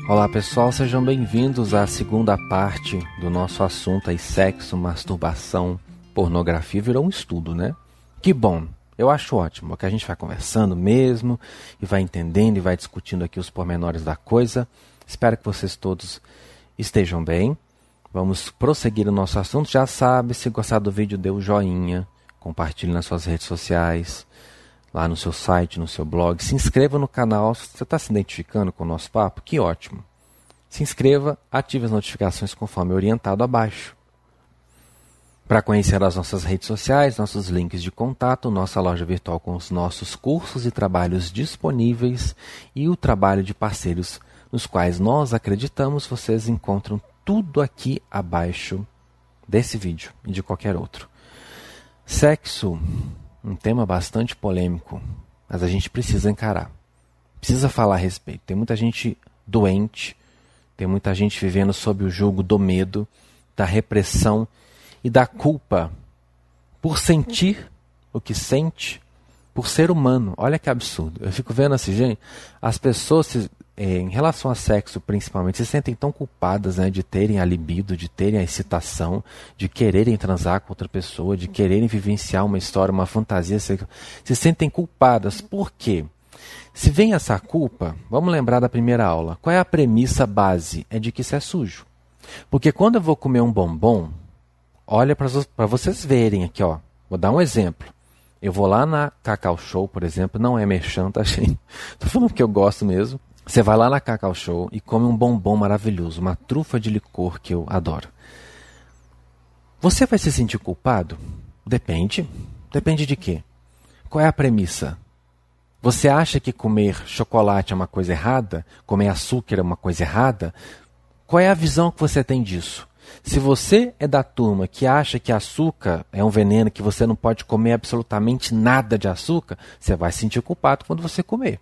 Olá pessoal, sejam bem-vindos à segunda parte do nosso assunto aí, sexo, masturbação, pornografia. Virou um estudo, né? Que bom, eu acho ótimo, que a gente vai conversando mesmo e vai entendendo e vai discutindo aqui os pormenores da coisa. Espero que vocês todos estejam bem. Vamos prosseguir o nosso assunto. Já sabe, se gostar do vídeo, dê o joinha, compartilhe nas suas redes sociais, lá no seu site, no seu blog. Se inscreva no canal. Se você está se identificando com o nosso papo, que ótimo. Se inscreva, ative as notificações conforme orientado abaixo. Para conhecer as nossas redes sociais, nossos links de contato, nossa loja virtual com os nossos cursos e trabalhos disponíveis e o trabalho de parceiros nos quais nós acreditamos, vocês encontram tudo aqui abaixo desse vídeo e de qualquer outro. Sexo, um tema bastante polêmico, mas a gente precisa encarar. Precisa falar a respeito. Tem muita gente doente, tem muita gente vivendo sob o jugo do medo, da repressão e da culpa por sentir o que sente, por ser humano. Olha que absurdo. Eu fico vendo assim, gente, as pessoas, em relação a sexo principalmente, se sentem tão culpadas, né, de terem a libido, de terem a excitação, de quererem transar com outra pessoa, de quererem vivenciar uma história, uma fantasia sexual. Se sentem culpadas. Por quê? Se vem essa culpa, vamos lembrar da primeira aula. Qual é a premissa base? É de que isso é sujo. Porque quando eu vou comer um bombom, olha para vocês verem aqui, ó. Vou dar um exemplo. Eu vou lá na Cacau Show, por exemplo, não é merchan, tá, gente? Tô falando porque eu gosto mesmo. Você vai lá na Cacau Show e come um bombom maravilhoso, uma trufa de licor que eu adoro. Você vai se sentir culpado? Depende. Depende de quê? Qual é a premissa? Você acha que comer chocolate é uma coisa errada? Comer açúcar é uma coisa errada? Qual é a visão que você tem disso? Se você é da turma que acha que açúcar é um veneno, que você não pode comer absolutamente nada de açúcar, você vai se sentir culpado quando você comer.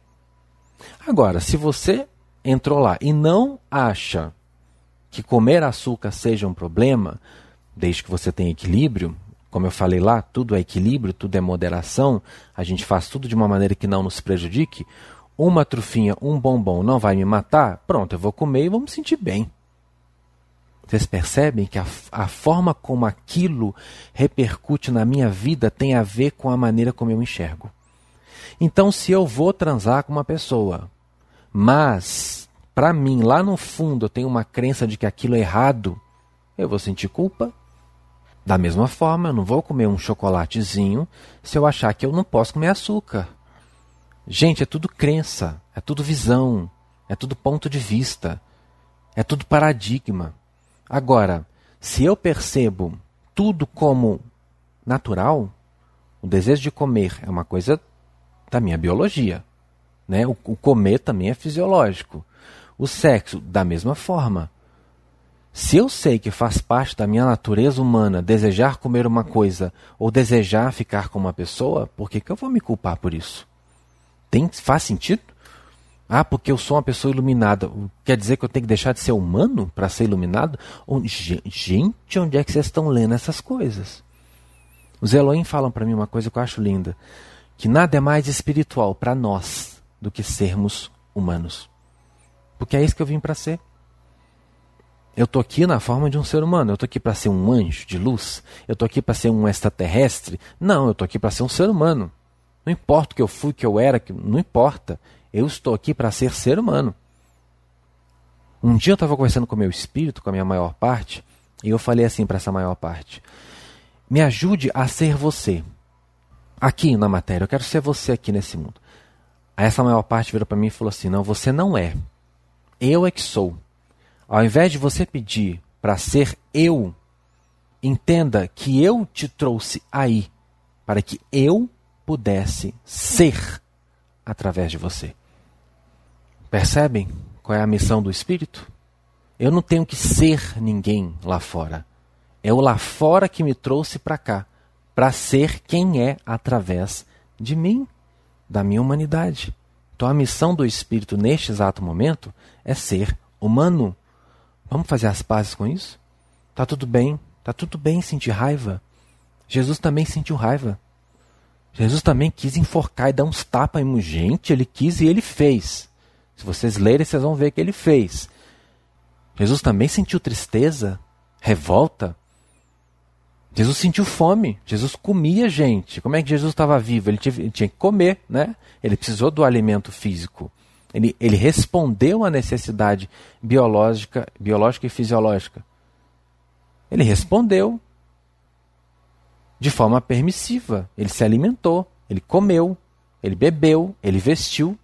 Agora, se você entrou lá e não acha que comer açúcar seja um problema, desde que você tenha equilíbrio, como eu falei lá, tudo é equilíbrio, tudo é moderação, a gente faz tudo de uma maneira que não nos prejudique, uma trufinha, um bombom não vai me matar, pronto, eu vou comer e vou me sentir bem. Vocês percebem que a forma como aquilo repercute na minha vida tem a ver com a maneira como eu enxergo. Então, se eu vou transar com uma pessoa, mas, para mim, lá no fundo, eu tenho uma crença de que aquilo é errado, eu vou sentir culpa. Da mesma forma, eu não vou comer um chocolatezinho se eu achar que eu não posso comer açúcar. Gente, é tudo crença, é tudo visão, é tudo ponto de vista, é tudo paradigma. Agora, se eu percebo tudo como natural, o desejo de comer é uma coisa da minha biologia, né? O comer também é fisiológico. O sexo, da mesma forma. Se eu sei que faz parte da minha natureza humana desejar comer uma coisa ou desejar ficar com uma pessoa, por que eu vou me culpar por isso? Faz sentido? Ah, porque eu sou uma pessoa iluminada. Quer dizer que eu tenho que deixar de ser humano para ser iluminado? Gente, onde é que vocês estão lendo essas coisas? Os Elohim falam para mim uma coisa que eu acho linda. Que nada é mais espiritual para nós do que sermos humanos. Porque é isso que eu vim para ser. Eu estou aqui na forma de um ser humano. Eu estou aqui para ser um anjo de luz. Eu estou aqui para ser um extraterrestre. Não, eu estou aqui para ser um ser humano. Não importa o que eu fui, o que eu era, não importa. Eu estou aqui para ser humano. Um dia eu estava conversando com o meu espírito, com a minha maior parte, e eu falei assim para essa maior parte: me ajude a ser você. Aqui na matéria, eu quero ser você aqui nesse mundo. Aí essa maior parte virou para mim e falou assim: não, você não é. Eu é que sou. Ao invés de você pedir para ser eu, entenda que eu te trouxe aí para que eu pudesse ser através de você. Percebem qual é a missão do Espírito? Eu não tenho que ser ninguém lá fora. É o lá fora que me trouxe para cá, para ser quem é através de mim, da minha humanidade. Então a missão do Espírito neste exato momento é ser humano. Vamos fazer as pazes com isso? Tá tudo bem sentir raiva. Jesus também sentiu raiva. Jesus também quis enforcar e dar uns tapas em gente, ele quis e ele fez. Se vocês lerem, vocês vão ver que ele fez. Jesus também sentiu tristeza, revolta. Jesus sentiu fome. Jesus comia gente. Como é que Jesus estava vivo? Ele tinha que comer, né? Ele precisou do alimento físico. Ele respondeu à necessidade biológica e fisiológica. Ele respondeu de forma permissiva. Ele se alimentou, ele comeu, ele bebeu, ele vestiu.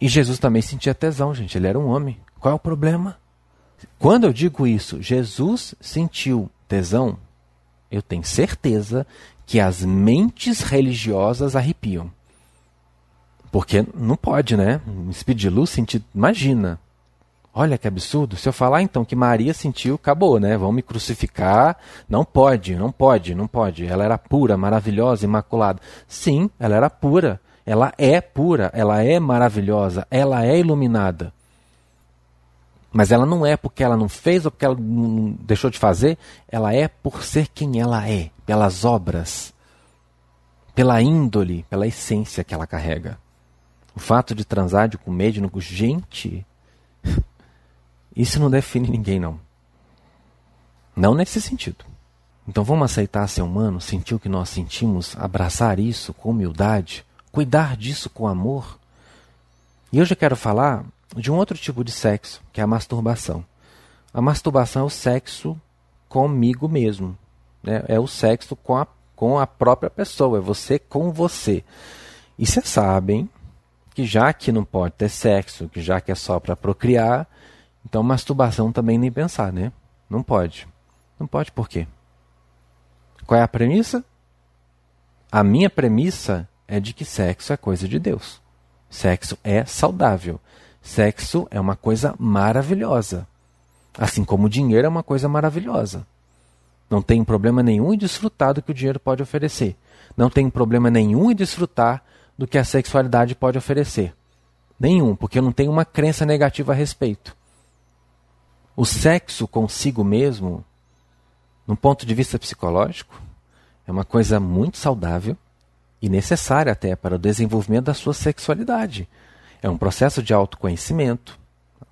E Jesus também sentia tesão, gente. Ele era um homem. Qual é o problema? Quando eu digo isso, Jesus sentiu tesão, eu tenho certeza que as mentes religiosas arrepiam. Porque não pode, né? Speed de luz sentir. Imagina. Olha que absurdo. Se eu falar então que Maria sentiu, acabou, né? Vão me crucificar. Não pode. Ela era pura, maravilhosa, imaculada. Sim, ela era pura. Ela é pura, ela é maravilhosa, ela é iluminada. Mas ela não é porque ela não fez ou porque ela não deixou de fazer. Ela é por ser quem ela é, pelas obras, pela índole, pela essência que ela carrega. O fato de transar, de comer, de não... Gente, isso não define ninguém, não. Não nesse sentido. Então vamos aceitar ser humano, sentir o que nós sentimos, abraçar isso com humildade, cuidar disso com amor. E hoje eu quero falar de um outro tipo de sexo, que é a masturbação. A masturbação é o sexo comigo mesmo, né? É o sexo com a própria pessoa, é você com você. E vocês sabem que já que não pode ter sexo, que já que é só para procriar, então masturbação também nem pensar, né? Não pode. Não pode por quê? Qual é a premissa? A minha premissa é de que sexo é coisa de Deus. Sexo é saudável. Sexo é uma coisa maravilhosa. Assim como o dinheiro é uma coisa maravilhosa. Não tem problema nenhum em desfrutar do que o dinheiro pode oferecer. Não tem problema nenhum em desfrutar do que a sexualidade pode oferecer. Nenhum, porque eu não tenho uma crença negativa a respeito. O sexo consigo mesmo, num ponto de vista psicológico, é uma coisa muito saudável e necessária até para o desenvolvimento da sua sexualidade. É um processo de autoconhecimento,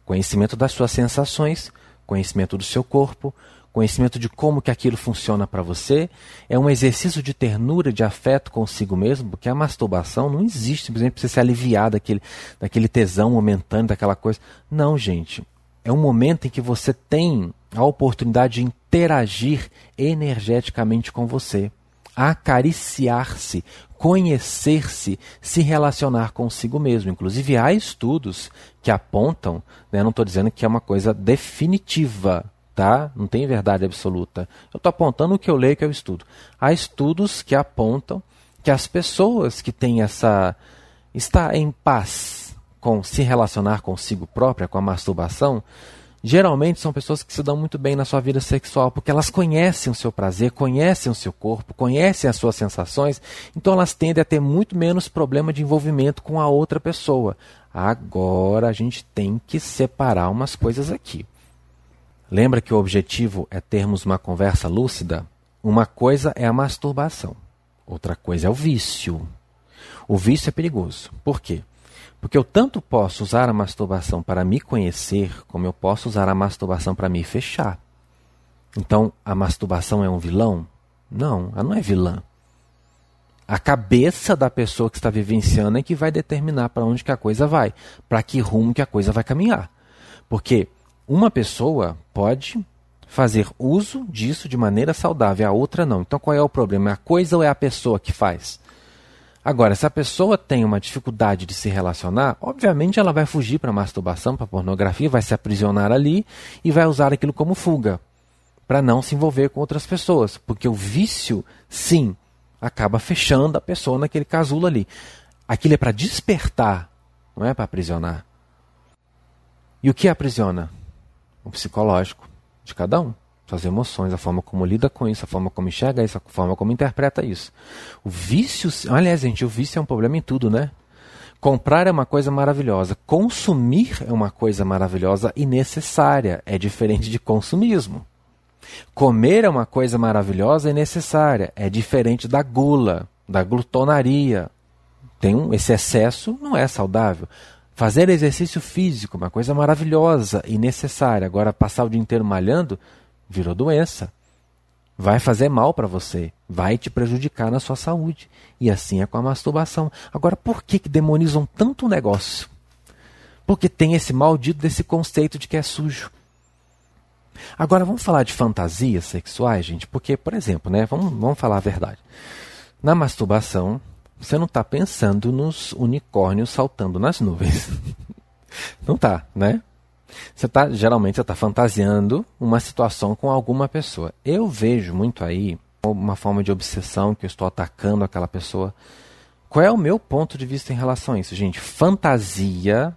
conhecimento das suas sensações, conhecimento do seu corpo, conhecimento de como que aquilo funciona para você. É um exercício de ternura, de afeto consigo mesmo, porque a masturbação não existe simplesmente para você se aliviar daquele tesão momentâneo, daquela coisa. Não, gente. É um momento em que você tem a oportunidade de interagir energeticamente com você, acariciar-se, conhecer-se, se relacionar consigo mesmo. Inclusive há estudos que apontam, né, não estou dizendo que é uma coisa definitiva, tá? Não tem verdade absoluta. Eu estou apontando o que eu leio, que eu estudo. Há estudos que apontam que as pessoas que têm está em paz com se relacionar consigo própria, com a masturbação, geralmente são pessoas que se dão muito bem na sua vida sexual, porque elas conhecem o seu prazer, conhecem o seu corpo, conhecem as suas sensações, então elas tendem a ter muito menos problema de envolvimento com a outra pessoa. Agora a gente tem que separar umas coisas aqui. Lembra que o objetivo é termos uma conversa lúcida? Uma coisa é a masturbação, outra coisa é o vício. O vício é perigoso. Por quê? Porque eu tanto posso usar a masturbação para me conhecer, como eu posso usar a masturbação para me fechar. Então, a masturbação é um vilão? Não, ela não é vilã. A cabeça da pessoa que está vivenciando é que vai determinar para onde que a coisa vai, para que rumo que a coisa vai caminhar. Porque uma pessoa pode fazer uso disso de maneira saudável, a outra não. Então, qual é o problema? É a coisa ou é a pessoa que faz? Agora, se a pessoa tem uma dificuldade de se relacionar, obviamente ela vai fugir para a masturbação, para a pornografia, vai se aprisionar ali e vai usar aquilo como fuga, para não se envolver com outras pessoas. Porque o vício, sim, acaba fechando a pessoa naquele casulo ali. Aquilo é para despertar, não é para aprisionar. E o que aprisiona? O psicológico de cada um. Suas emoções, a forma como lida com isso, a forma como enxerga isso, a forma como interpreta isso. O vício, aliás, gente, o vício é um problema em tudo, né? Comprar é uma coisa maravilhosa, consumir é uma coisa maravilhosa e necessária, é diferente de consumismo. Comer é uma coisa maravilhosa e necessária, é diferente da gula, da glutonaria. Esse excesso não é saudável. Fazer exercício físico, uma coisa maravilhosa e necessária. Agora, passar o dia inteiro malhando, virou doença. Vai fazer mal para você, vai te prejudicar na sua saúde. E assim é com a masturbação. Agora, por que demonizam tanto o negócio? Porque tem esse maldito desse conceito de que é sujo. Agora, vamos falar de fantasias sexuais, gente? Porque, por exemplo, né, vamos falar a verdade. Na masturbação, você não está pensando nos unicórnios saltando nas nuvens. Não está, né? Geralmente você está fantasiando uma situação com alguma pessoa. Eu vejo muito aí uma forma de obsessão que eu estou atacando aquela pessoa. Qual é o meu ponto de vista em relação a isso, gente? Fantasia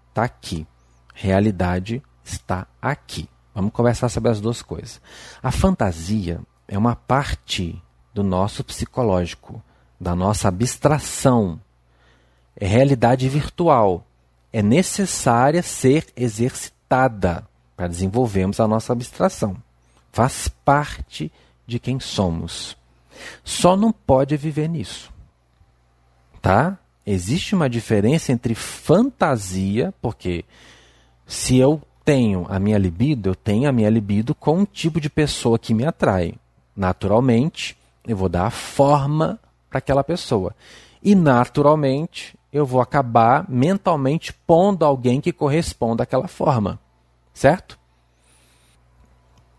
está aqui. Realidade está aqui. Vamos conversar sobre as duas coisas. A fantasia é uma parte do nosso psicológico, da nossa abstração. É realidade virtual. É necessária ser exercitada para desenvolvermos a nossa abstração. Faz parte de quem somos. Só não pode viver nisso. Tá? Existe uma diferença entre fantasia, porque se eu tenho a minha libido, eu tenho a minha libido com um tipo de pessoa que me atrai. Naturalmente, eu vou dar a forma para aquela pessoa. E naturalmente, eu vou acabar mentalmente pondo alguém que corresponda àquela forma. Certo?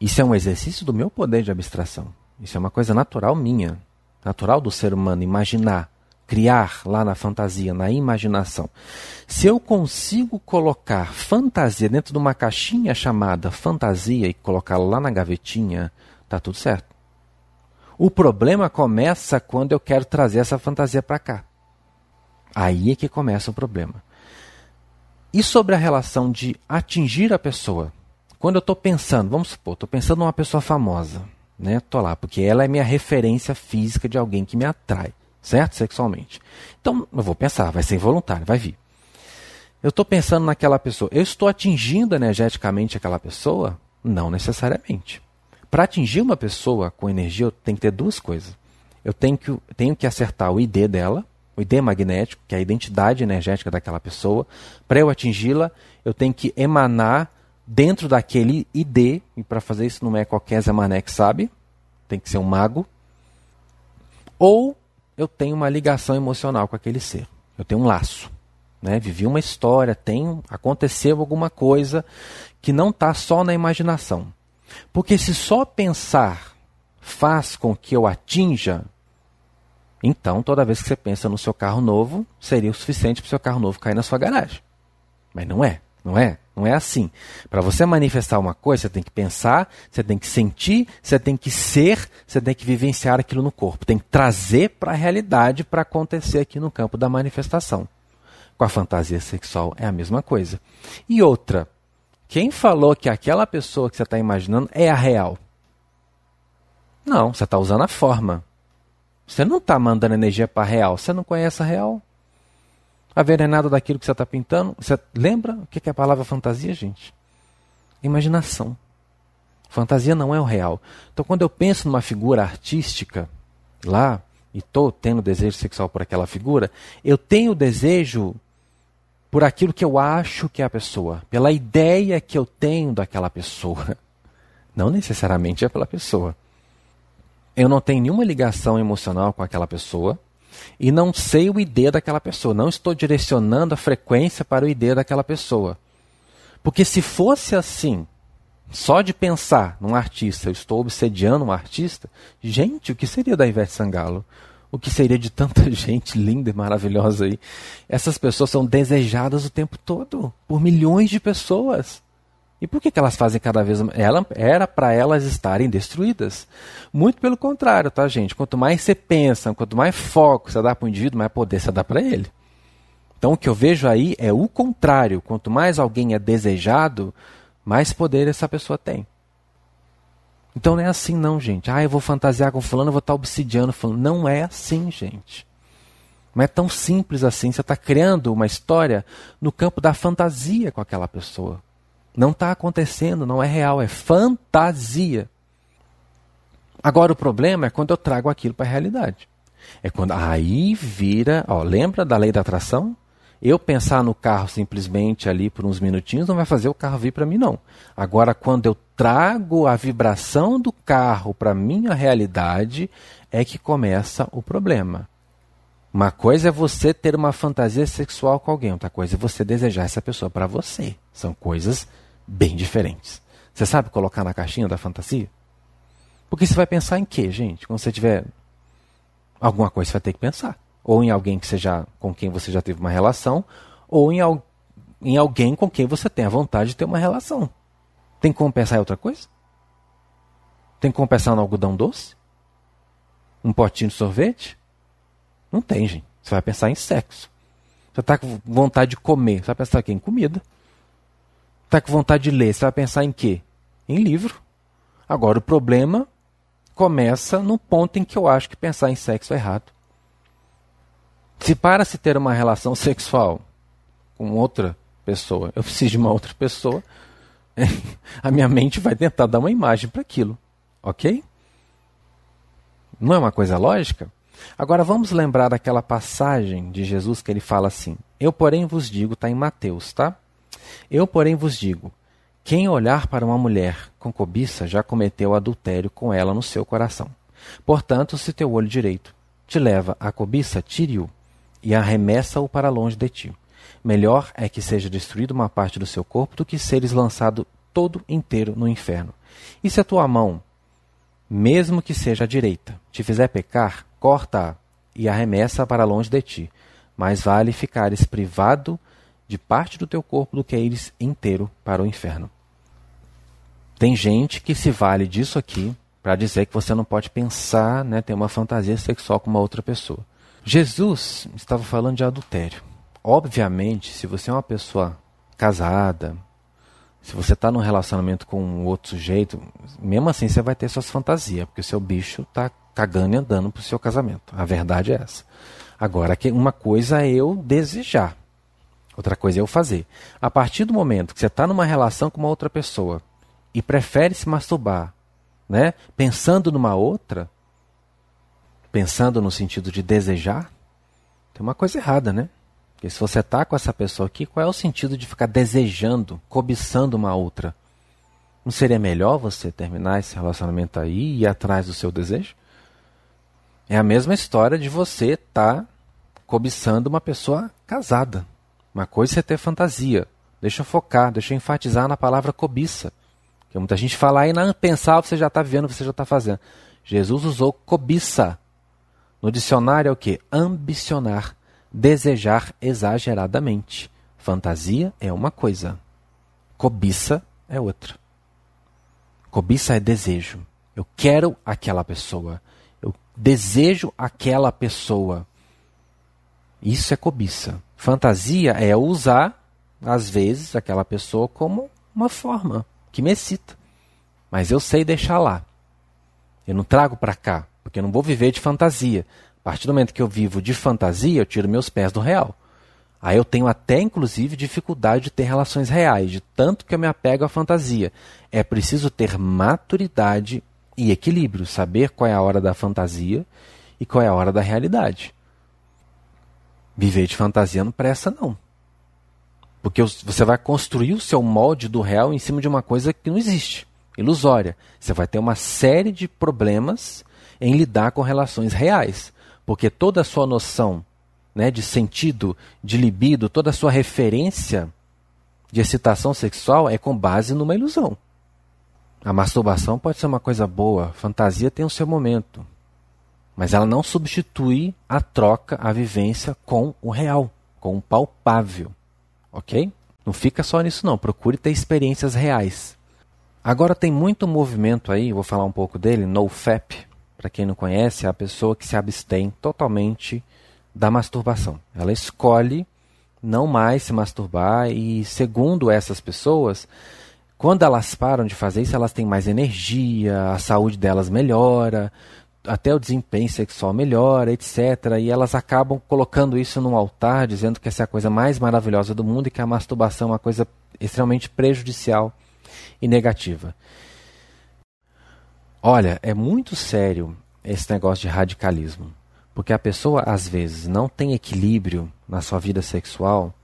Isso é um exercício do meu poder de abstração. Isso é uma coisa natural minha. Natural do ser humano imaginar, criar lá na fantasia, na imaginação. Se eu consigo colocar fantasia dentro de uma caixinha chamada fantasia e colocá-la lá na gavetinha, tá tudo certo. O problema começa quando eu quero trazer essa fantasia para cá. Aí é que começa o problema. E sobre a relação de atingir a pessoa? Quando eu estou pensando, vamos supor, estou pensando numa pessoa famosa, né? Estou lá, porque ela é minha referência física de alguém que me atrai, certo? Sexualmente. Então, eu vou pensar, vai ser involuntário, vai vir. Eu estou pensando naquela pessoa. Eu estou atingindo energeticamente aquela pessoa? Não necessariamente. Para atingir uma pessoa com energia, eu tenho que ter duas coisas. Eu tenho que acertar o ID dela, o ID magnético, que é a identidade energética daquela pessoa. Para eu atingi-la, eu tenho que emanar dentro daquele ID, e para fazer isso não é qualquer Zé Mané que sabe, tem que ser um mago. Ou eu tenho uma ligação emocional com aquele ser. Eu tenho um laço. Né? Vivi uma história, aconteceu alguma coisa que não está só na imaginação. Porque se só pensar faz com que eu atinja, então toda vez que você pensa no seu carro novo, seria o suficiente para o seu carro novo cair na sua garagem. Mas não é, não é. Não é assim. Para você manifestar uma coisa, você tem que pensar, você tem que sentir, você tem que ser, você tem que vivenciar aquilo no corpo. Tem que trazer para a realidade para acontecer aqui no campo da manifestação. Com a fantasia sexual é a mesma coisa. E outra, quem falou que aquela pessoa que você está imaginando é a real? Não, você está usando a forma. Você não está mandando energia para a real, você não conhece a real. A ver, não é nada daquilo que você está pintando. Você lembra o que é a palavra fantasia, gente? Imaginação. Fantasia não é o real. Então, quando eu penso numa figura artística lá, e estou tendo desejo sexual por aquela figura, eu tenho desejo por aquilo que eu acho que é a pessoa, pela ideia que eu tenho daquela pessoa. Não necessariamente é pela pessoa. Eu não tenho nenhuma ligação emocional com aquela pessoa e não sei o ID daquela pessoa. Não estou direcionando a frequência para o ID daquela pessoa. Porque se fosse assim, só de pensar num artista, eu estou obsediando um artista, gente, o que seria da Ivete Sangalo? O que seria de tanta gente linda e maravilhosa aí? Essas pessoas são desejadas o tempo todo, por milhões de pessoas. E por que elas fazem cada vez mais? Era para elas estarem destruídas. Muito pelo contrário, tá, gente? Quanto mais você pensa, quanto mais foco você dá para o indivíduo, mais poder você dá para ele. Então o que eu vejo aí é o contrário. Quanto mais alguém é desejado, mais poder essa pessoa tem. Então não é assim não, gente. Eu vou fantasiar com fulano, eu vou estar obsidiando fulano. Não é assim, gente. Não é tão simples assim. Você está criando uma história no campo da fantasia com aquela pessoa. Não está acontecendo, não é real, é fantasia. Agora o problema é quando eu trago aquilo para a realidade. É quando aí vira, lembra da lei da atração? Eu pensar no carro simplesmente ali por uns minutinhos não vai fazer o carro vir para mim, não. Agora, quando eu trago a vibração do carro para a minha realidade, é que começa o problema. Uma coisa é você ter uma fantasia sexual com alguém, outra coisa é você desejar essa pessoa para você. São coisas bem diferentes. Você sabe colocar na caixinha da fantasia? Porque você vai pensar em quê, gente? Quando você tiver alguma coisa, você vai ter que pensar. Ou em alguém com quem você já teve uma relação, ou em alguém com quem você tem a vontade de ter uma relação. Tem como pensar em outra coisa? Tem como pensar no algodão doce? Um potinho de sorvete? Não tem, gente. Você vai pensar em sexo. Você está com vontade de comer, você vai pensar aqui em comida. Está com vontade de ler, você vai pensar em quê? Em livro. Agora, o problema começa no ponto em que eu acho que pensar em sexo é errado. Se para se ter uma relação sexual com outra pessoa, eu preciso de uma outra pessoa, a minha mente vai tentar dar uma imagem para aquilo. Ok? Não é uma coisa lógica? Agora vamos lembrar daquela passagem de Jesus que ele fala assim: eu, porém, vos digo, está em Mateus, tá? Eu, porém, vos digo, quem olhar para uma mulher com cobiça já cometeu adultério com ela no seu coração. Portanto, se teu olho direito te leva à cobiça, tire-o e arremessa-o para longe de ti. Melhor é que seja destruída uma parte do seu corpo do que seres lançado todo inteiro no inferno. E se a tua mão, mesmo que seja a direita, te fizer pecar, corta-a e arremessa-a para longe de ti. Mais vale ficares privado de parte do teu corpo do que ires inteiro para o inferno. Tem gente que se vale disso aqui para dizer que você não pode pensar, ter uma fantasia sexual com uma outra pessoa. Jesus estava falando de adultério. Obviamente, se você é uma pessoa casada, se você está num relacionamento com um outro sujeito, mesmo assim você vai ter suas fantasias, porque o seu bicho está cagando e andando para o seu casamento. A verdade é essa. Agora, uma coisa é eu desejar, outra coisa é eu fazer. A partir do momento que você está numa relação com uma outra pessoa e prefere se masturbar, pensando numa outra, pensando no sentido de desejar, tem uma coisa errada, né? Porque se você está com essa pessoa aqui, qual é o sentido de ficar desejando, cobiçando uma outra? Não seria melhor você terminar esse relacionamento aí e ir atrás do seu desejo? É a mesma história de você estar cobiçando uma pessoa casada. Uma coisa é você ter fantasia. Deixa eu focar, deixa eu enfatizar na palavra cobiça. Porque muita gente fala aí, não, pensar, você já está vivendo, você já está fazendo. Jesus usou cobiça. No dicionário é o quê? Ambicionar, desejar exageradamente. Fantasia é uma coisa, cobiça é outra. Cobiça é desejo. Eu quero aquela pessoa. Eu desejo aquela pessoa. Isso é cobiça. Fantasia é usar, às vezes, aquela pessoa como uma forma que me excita. Mas eu sei deixar lá. Eu não trago para cá, porque eu não vou viver de fantasia. A partir do momento que eu vivo de fantasia, eu tiro meus pés do real. Aí eu tenho até, inclusive, dificuldade de ter relações reais, de tanto que eu me apego à fantasia. É preciso ter maturidade e equilíbrio, saber qual é a hora da fantasia e qual é a hora da realidade. Viver de fantasia não presta, não. Porque você vai construir o seu molde do real em cima de uma coisa que não existe, ilusória. Você vai ter uma série de problemas em lidar com relações reais. Porque toda a sua noção, de sentido, de libido, toda a sua referência de excitação sexual é com base numa ilusão. A masturbação pode ser uma coisa boa, fantasia tem o seu momento. Mas ela não substitui a troca, a vivência com o real, com o palpável. Ok? Não fica só nisso não, procure ter experiências reais. Agora tem muito movimento aí, vou falar um pouco dele, NoFap. Para quem não conhece, é a pessoa que se abstém totalmente da masturbação. Ela escolhe não mais se masturbar e, segundo essas pessoas, quando elas param de fazer isso, elas têm mais energia, a saúde delas melhora, até o desempenho sexual melhora, etc. E elas acabam colocando isso num altar, dizendo que essa é a coisa mais maravilhosa do mundo e que a masturbação é uma coisa extremamente prejudicial e negativa. Olha, é muito sério esse negócio de radicalismo, porque a pessoa às vezes não tem equilíbrio na sua vida sexual,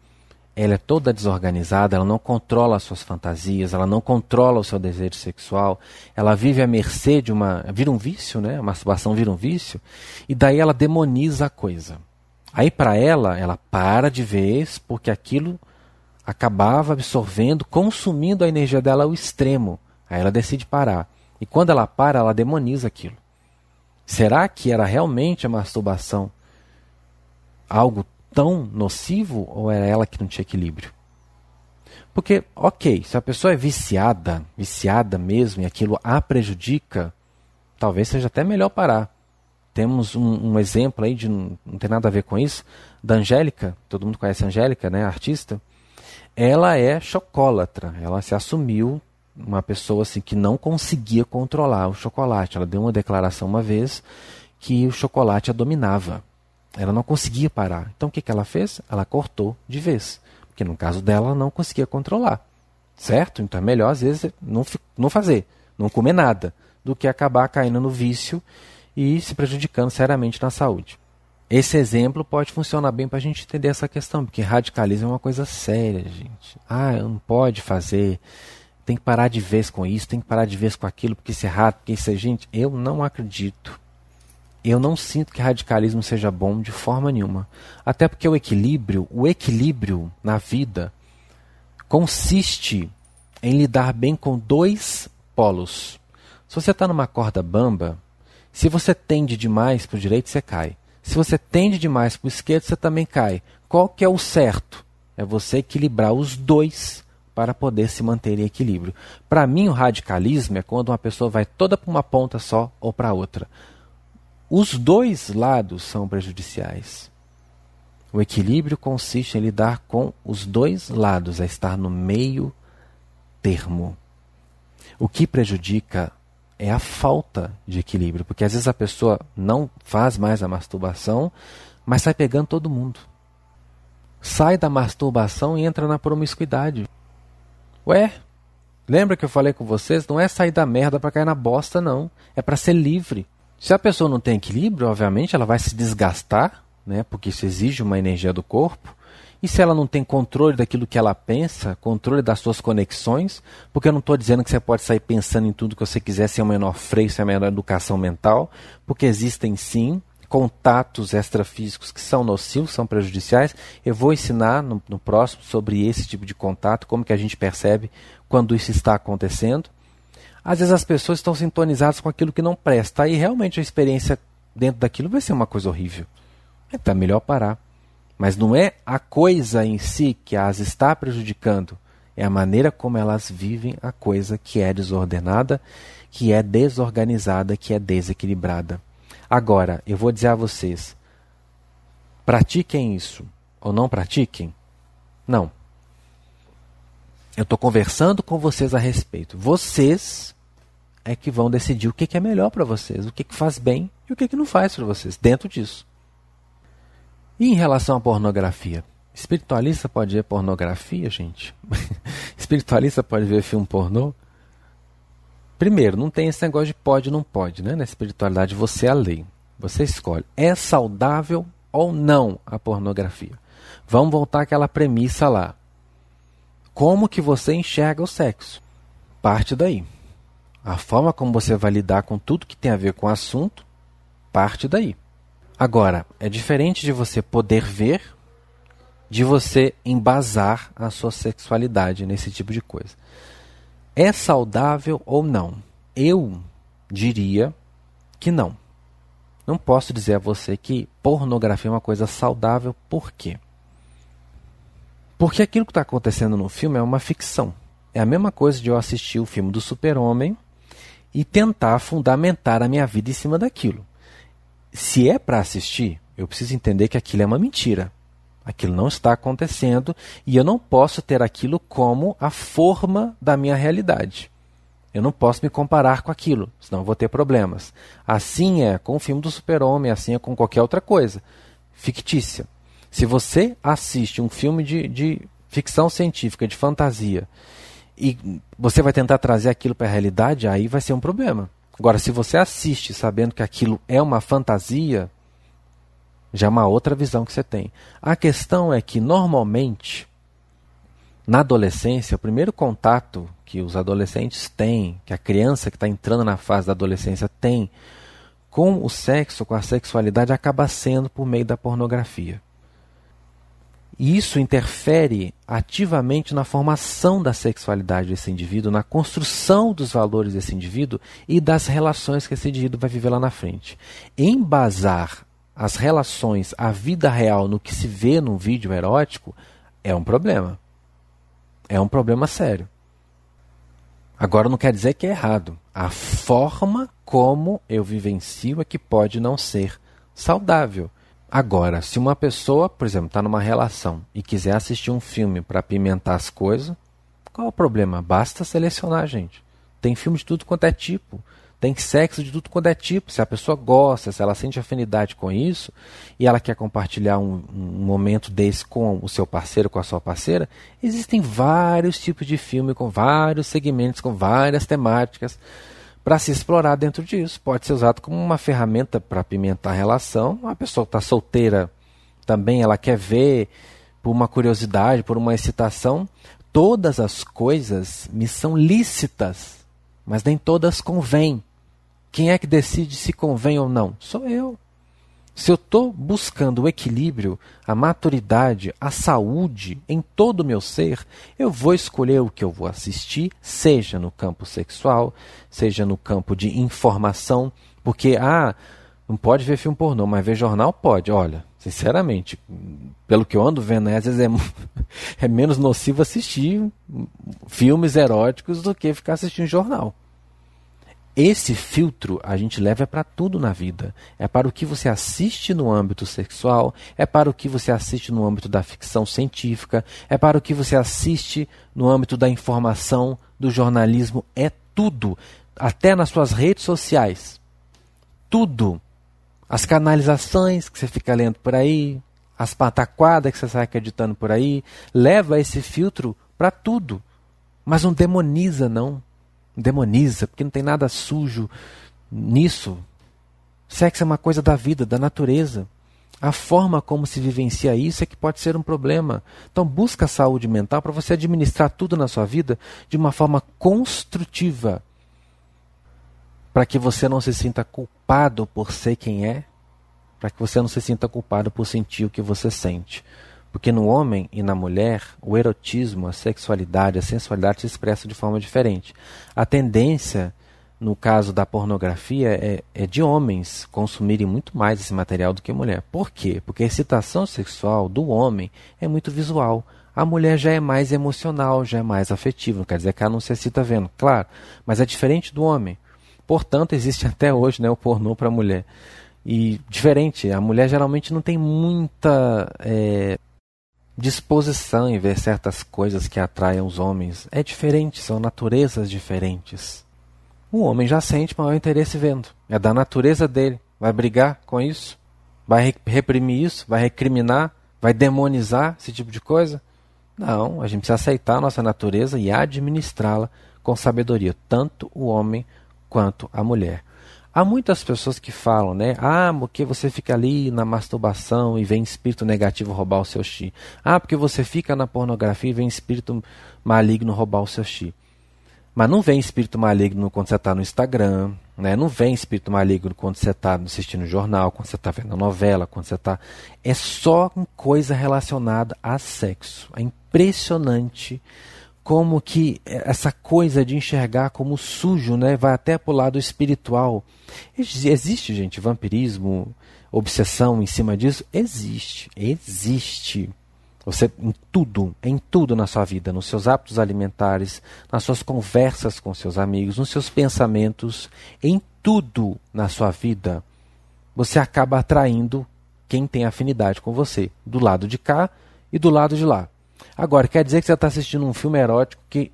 ela é toda desorganizada, ela não controla as suas fantasias, ela não controla o seu desejo sexual, ela vive à mercê de vira um vício, né? A masturbação vira um vício, e daí ela demoniza a coisa. Aí para ela para de vez, porque aquilo acabava absorvendo, consumindo a energia dela ao extremo. Aí ela decide parar. E quando ela para, ela demoniza aquilo. Será que era realmente a masturbação algo tão nocivo, ou era ela que não tinha equilíbrio? Porque, ok, se a pessoa é viciada mesmo, e aquilo a prejudica, talvez seja até melhor parar. Temos um exemplo aí, não tem nada a ver com isso, da Angélica. Todo mundo conhece a Angélica, né, a artista. Ela é chocólatra, ela se assumiu uma pessoa assim, que não conseguia controlar o chocolate. Ela deu uma declaração uma vez que o chocolate a dominava. Ela não conseguia parar. Então o que ela fez? Ela cortou de vez. Porque no caso dela, ela não conseguia controlar. Certo? Então é melhor às vezes não fazer, não comer nada, do que acabar caindo no vício e se prejudicando seriamente na saúde. Esse exemplo pode funcionar bem para a gente entender essa questão, porque radicalismo é uma coisa séria, gente. Não pode fazer, tem que parar de vez com isso, tem que parar de vez com aquilo, porque isso é errado, porque isso é... Gente, eu não acredito. Eu não sinto que radicalismo seja bom de forma nenhuma. Até porque o equilíbrio na vida consiste em lidar bem com dois polos. Se você está numa corda bamba, se você tende demais para o direito, você cai. Se você tende demais para o esquerdo, você também cai. Qual que é o certo? É você equilibrar os dois para poder se manter em equilíbrio. Para mim, o radicalismo é quando uma pessoa vai toda para uma ponta só ou para outra. Os dois lados são prejudiciais. O equilíbrio consiste em lidar com os dois lados, é estar no meio termo. O que prejudica é a falta de equilíbrio, porque às vezes a pessoa não faz mais a masturbação, mas sai pegando todo mundo. Sai da masturbação e entra na promiscuidade. Ué, lembra que eu falei com vocês? Não é sair da merda para cair na bosta, não. É para ser livre. Se a pessoa não tem equilíbrio, obviamente ela vai se desgastar, né, porque isso exige uma energia do corpo. E se ela não tem controle daquilo que ela pensa, controle das suas conexões, porque eu não estou dizendo que você pode sair pensando em tudo que você quiser sem o menor freio, sem a menor educação mental, porque existem sim contatos extrafísicos que são nocivos, são prejudiciais. Eu vou ensinar no próximo sobre esse tipo de contato, como que a gente percebe quando isso está acontecendo. Às vezes as pessoas estão sintonizadas com aquilo que não presta, e realmente a experiência dentro daquilo vai ser uma coisa horrível. Então é melhor parar. Mas não é a coisa em si que as está prejudicando, é a maneira como elas vivem a coisa que é desordenada, que é desorganizada, que é desequilibrada. Agora, eu vou dizer a vocês, pratiquem isso ou não pratiquem? Não. Eu estou conversando com vocês a respeito. Vocês é que vão decidir o que é melhor para vocês, o que faz bem e o que não faz para vocês, dentro disso. E em relação à pornografia? Espiritualista pode ver pornografia, gente? Espiritualista pode ver filme pornô? Primeiro, não tem esse negócio de pode ou não pode, né? Na espiritualidade você é a lei. Você escolhe. É saudável ou não a pornografia? Vamos voltar àquela premissa lá. Como que você enxerga o sexo? Parte daí. A forma como você vai lidar com tudo que tem a ver com o assunto, parte daí. Agora, é diferente de você poder ver, de você embasar a sua sexualidade nesse tipo de coisa. É saudável ou não? Eu diria que não. Não posso dizer a você que pornografia é uma coisa saudável. Por quê? Porque aquilo que está acontecendo no filme é uma ficção. É a mesma coisa de eu assistir o filme do Super-Homem e tentar fundamentar a minha vida em cima daquilo. Se é para assistir, eu preciso entender que aquilo é uma mentira. Aquilo não está acontecendo e eu não posso ter aquilo como a forma da minha realidade. Eu não posso me comparar com aquilo, senão eu vou ter problemas. Assim é com o filme do Super-Homem, assim é com qualquer outra coisa fictícia. Se você assiste um filme de ficção científica, de fantasia, e você vai tentar trazer aquilo para a realidade, aí vai ser um problema. Agora, se você assiste sabendo que aquilo é uma fantasia, Já é uma outra visão que você tem. A questão é que, normalmente, na adolescência, o primeiro contato que os adolescentes têm, que a criança que está entrando na fase da adolescência tem com o sexo, com a sexualidade, acaba sendo por meio da pornografia. E isso interfere ativamente na formação da sexualidade desse indivíduo, na construção dos valores desse indivíduo e das relações que esse indivíduo vai viver lá na frente. Embasar as relações, a vida real no que se vê num vídeo erótico é um problema. É um problema sério. Agora não quer dizer que é errado. A forma como eu vivencio é que pode não ser saudável. Agora, se uma pessoa, por exemplo, está numa relação e quiser assistir um filme para apimentar as coisas, qual é o problema? Basta selecionar, gente. Tem filme de tudo quanto é tipo. Tem sexo de tudo quanto é tipo. Se a pessoa gosta, se ela sente afinidade com isso e ela quer compartilhar um momento desse com o seu parceiro, com a sua parceira, existem vários tipos de filme com vários segmentos, com várias temáticas para se explorar dentro disso. Pode ser usado como uma ferramenta para apimentar a relação. A pessoa que está solteira também, ela quer ver por uma curiosidade, por uma excitação. Todas as coisas me são lícitas, mas nem todas convêm. Quem é que decide se convém ou não? Sou eu. Se eu estou buscando o equilíbrio, a maturidade, a saúde em todo o meu ser, eu vou escolher o que eu vou assistir, seja no campo sexual, seja no campo de informação, porque, não pode ver filme pornô, mas ver jornal pode. Olha, sinceramente, pelo que eu ando vendo, às vezes é menos nocivo assistir filmes eróticos do que ficar assistindo jornal. Esse filtro a gente leva para tudo na vida. É para o que você assiste no âmbito sexual, é para o que você assiste no âmbito da ficção científica, é para o que você assiste no âmbito da informação, do jornalismo, é tudo. Até nas suas redes sociais. Tudo. As canalizações que você fica lendo por aí, as pataquadas que você sai acreditando por aí, leva esse filtro para tudo. Mas não demoniza, não. Demoniza, porque não tem nada sujo nisso. Sexo é uma coisa da vida, da natureza. A forma como se vivencia isso é que pode ser um problema. Então busca a saúde mental para você administrar tudo na sua vida de uma forma construtiva, para que você não se sinta culpado por ser quem é, para que você não se sinta culpado por sentir o que você sente. Porque no homem e na mulher, o erotismo, a sexualidade, a sensualidade se expressa de forma diferente. A tendência, no caso da pornografia, é de homens consumirem muito mais esse material do que mulher. Por quê? Porque a excitação sexual do homem é muito visual. A mulher já é mais emocional, já é mais afetiva. Não quer dizer que ela não se excita vendo, claro. Mas é diferente do homem. Portanto, existe até hoje, o pornô para a mulher. E diferente, a mulher geralmente não tem muita disposição em ver certas coisas que atraem os homens. É diferente, são naturezas diferentes. O homem já sente maior interesse vendo. É da natureza dele. Vai brigar com isso? Vai reprimir isso? Vai recriminar? Vai demonizar esse tipo de coisa? Não, a gente precisa aceitar a nossa natureza e administrá-la com sabedoria, tanto o homem quanto a mulher. Há muitas pessoas que falam, porque você fica ali na masturbação e vem espírito negativo roubar o seu chi. Porque você fica na pornografia e vem espírito maligno roubar o seu chi. Mas não vem espírito maligno quando você está no Instagram, não vem espírito maligno quando você está assistindo jornal, quando você está vendo a novela, quando você está... É só coisa relacionada a sexo. É impressionante como que essa coisa de enxergar como sujo, vai até para o lado espiritual. Existe, gente, vampirismo, obsessão em cima disso? Existe. Você, em tudo na sua vida, nos seus hábitos alimentares, nas suas conversas com seus amigos, nos seus pensamentos, em tudo na sua vida, você acaba atraindo quem tem afinidade com você, do lado de cá e do lado de lá. Agora, quer dizer que você está assistindo um filme erótico que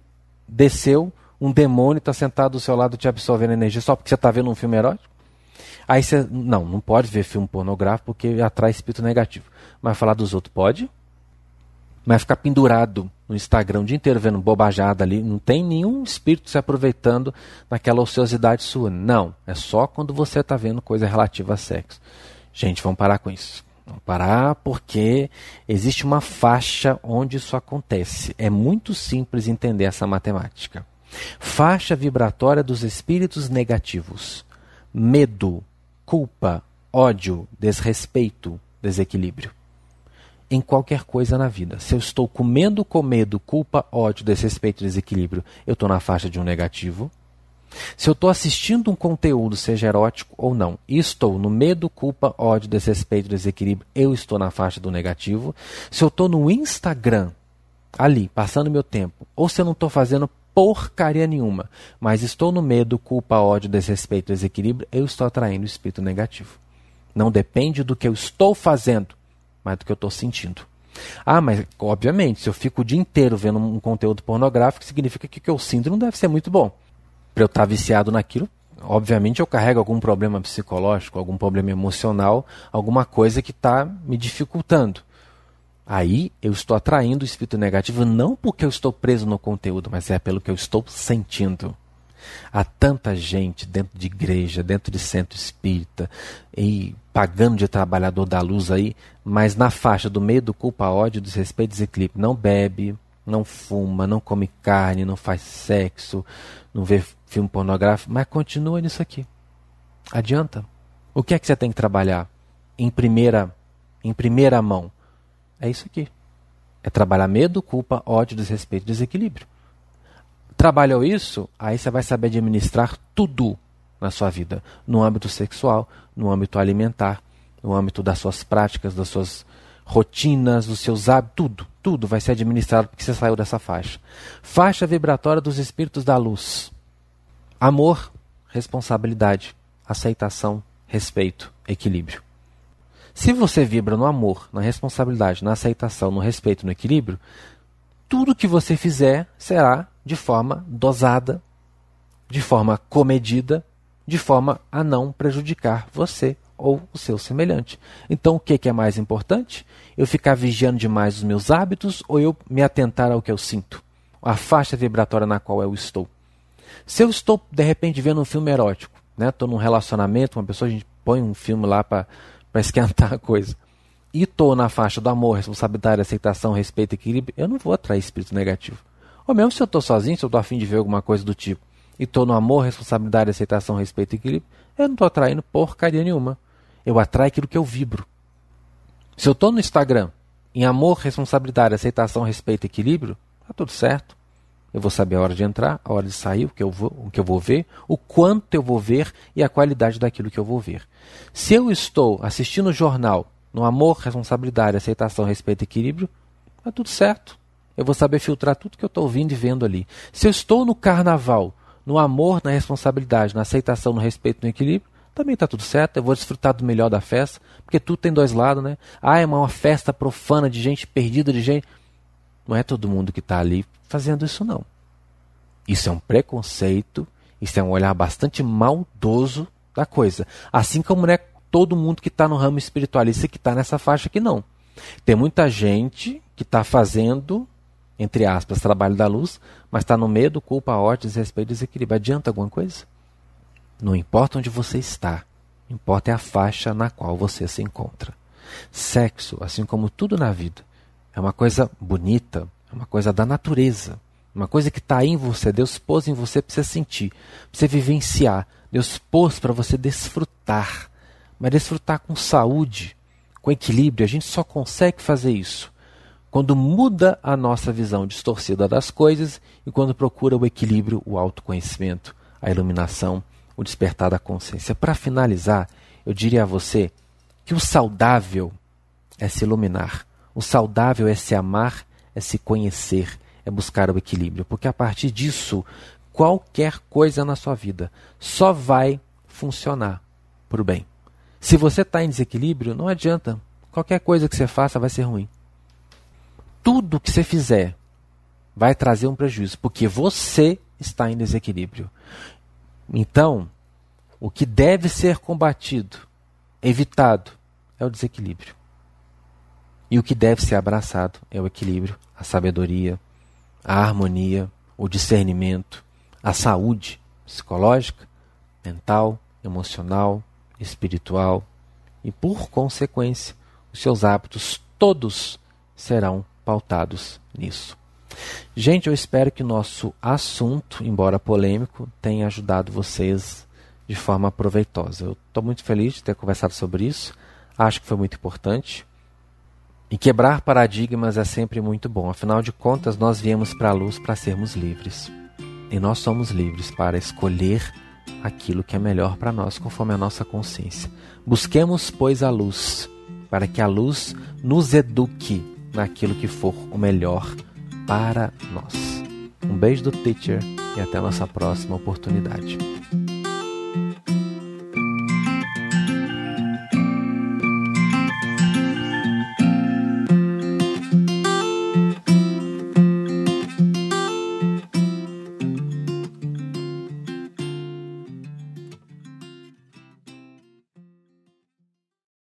desceu, um demônio está sentado do seu lado te absorvendo energia só porque você está vendo um filme erótico? Aí você, não pode ver filme pornográfico porque atrai espírito negativo. Mas falar dos outros pode? Mas ficar pendurado no Instagram o dia inteiro vendo bobajada ali, não tem nenhum espírito se aproveitando daquela ociosidade sua. Não, é só quando você está vendo coisa relativa a sexo. Gente, vamos parar com isso. Vamos parar porque existe uma faixa onde isso acontece. É muito simples entender essa matemática. Faixa vibratória dos espíritos negativos. Medo, culpa, ódio, desrespeito, desequilíbrio. Em qualquer coisa na vida. Se eu estou comendo com medo, culpa, ódio, desrespeito, desequilíbrio, eu estou na faixa de um negativo. Se eu estou assistindo um conteúdo, seja erótico ou não, e estou no medo, culpa, ódio, desrespeito, desequilíbrio, eu estou na faixa do negativo. Se eu estou no Instagram, ali, passando meu tempo, ou se eu não estou fazendo porcaria nenhuma, mas estou no medo, culpa, ódio, desrespeito, desequilíbrio, eu estou atraindo o espírito negativo. Não depende do que eu estou fazendo, mas do que eu estou sentindo. Mas obviamente, se eu fico o dia inteiro vendo um conteúdo pornográfico, significa que o que eu sinto não deve ser muito bom. Para eu estar viciado naquilo, obviamente eu carrego algum problema psicológico, algum problema emocional, alguma coisa que está me dificultando. Aí eu estou atraindo o espírito negativo não porque eu estou preso no conteúdo, mas é pelo que eu estou sentindo. Há tanta gente dentro de igreja, dentro de centro espírita, e pagando de trabalhador da luz aí, mas na faixa do medo, culpa, ódio, desrespeito, desequilíbrio. Não bebe, não fuma, não come carne, não faz sexo, não vê filme pornográfico, mas continua nisso aqui. Adianta? O que é que você tem que trabalhar em primeira mão? É isso aqui. É trabalhar medo, culpa, ódio, desrespeito, desequilíbrio. Trabalhou isso, aí você vai saber administrar tudo na sua vida. No âmbito sexual, no âmbito alimentar, no âmbito das suas práticas, das suas rotinas, dos seus hábitos, tudo vai ser administrado porque você saiu dessa faixa. Faixa vibratória dos espíritos da luz. Amor, responsabilidade, aceitação, respeito, equilíbrio. Se você vibra no amor, na responsabilidade, na aceitação, no respeito, no equilíbrio, tudo que você fizer será de forma dosada, de forma comedida, de forma a não prejudicar você ou o seu semelhante. Então, o que é mais importante? Eu ficar vigiando demais os meus hábitos ou eu me atentar ao que eu sinto? A faixa vibratória na qual eu estou. Se eu estou, de repente, vendo um filme erótico, estou num relacionamento, uma pessoa, a gente põe um filme lá para esquentar a coisa, e estou na faixa do amor, responsabilidade, aceitação, respeito, equilíbrio, eu não vou atrair espírito negativo. Ou mesmo se eu estou sozinho, se eu estou a fim de ver alguma coisa do tipo, e estou no amor, responsabilidade, aceitação, respeito e equilíbrio, eu não estou atraindo porcaria nenhuma. Eu atraio aquilo que eu vibro. Se eu estou no Instagram, em amor, responsabilidade, aceitação, respeito e equilíbrio, está tudo certo. Eu vou saber a hora de entrar, a hora de sair, o que eu vou ver, o quanto eu vou ver e a qualidade daquilo que eu vou ver. Se eu estou assistindo o jornal, no amor, responsabilidade, aceitação, respeito e equilíbrio, está tudo certo. Eu vou saber filtrar tudo que eu estou ouvindo e vendo ali. Se eu estou no carnaval, no amor, na responsabilidade, na aceitação, no respeito, no equilíbrio, também está tudo certo. Eu vou desfrutar do melhor da festa, porque tudo tem dois lados, né? É uma festa profana de gente perdida, de gente... Não é todo mundo que está ali fazendo isso, não. Isso é um preconceito, isso é um olhar bastante maldoso da coisa. Assim como não é todo mundo que está no ramo espiritualista que está nessa faixa aqui, não. Tem muita gente que está fazendo, entre aspas, trabalho da luz, mas está no medo, culpa, ódio, desrespeito, desequilíbrio. Adianta alguma coisa? Não importa onde você está, importa é a faixa na qual você se encontra. Sexo, assim como tudo na vida, é uma coisa bonita, é uma coisa da natureza, uma coisa que está aí em você. Deus pôs em você para você sentir, para você vivenciar. Deus pôs para você desfrutar, mas desfrutar com saúde, com equilíbrio. A gente só consegue fazer isso quando muda a nossa visão distorcida das coisas e quando procura o equilíbrio, o autoconhecimento, a iluminação, o despertar da consciência. Para finalizar, eu diria a você que o saudável é se iluminar. O saudável é se amar, é se conhecer, é buscar o equilíbrio. Porque a partir disso, qualquer coisa na sua vida só vai funcionar para o bem. Se você está em desequilíbrio, não adianta. Qualquer coisa que você faça vai ser ruim. Tudo que você fizer vai trazer um prejuízo, porque você está em desequilíbrio. Então, o que deve ser combatido, evitado, é o desequilíbrio. E o que deve ser abraçado é o equilíbrio, a sabedoria, a harmonia, o discernimento, a saúde psicológica, mental, emocional, espiritual e, por consequência, os seus hábitos todos serão pautados nisso. Gente, eu espero que o nosso assunto, embora polêmico, tenha ajudado vocês de forma proveitosa. Eu estou muito feliz de ter conversado sobre isso, acho que foi muito importante. E quebrar paradigmas é sempre muito bom. Afinal de contas, nós viemos para a luz para sermos livres. E nós somos livres para escolher aquilo que é melhor para nós, conforme a nossa consciência. Busquemos, pois, a luz, para que a luz nos eduque naquilo que for o melhor para nós. Um beijo do Teacher e até a nossa próxima oportunidade.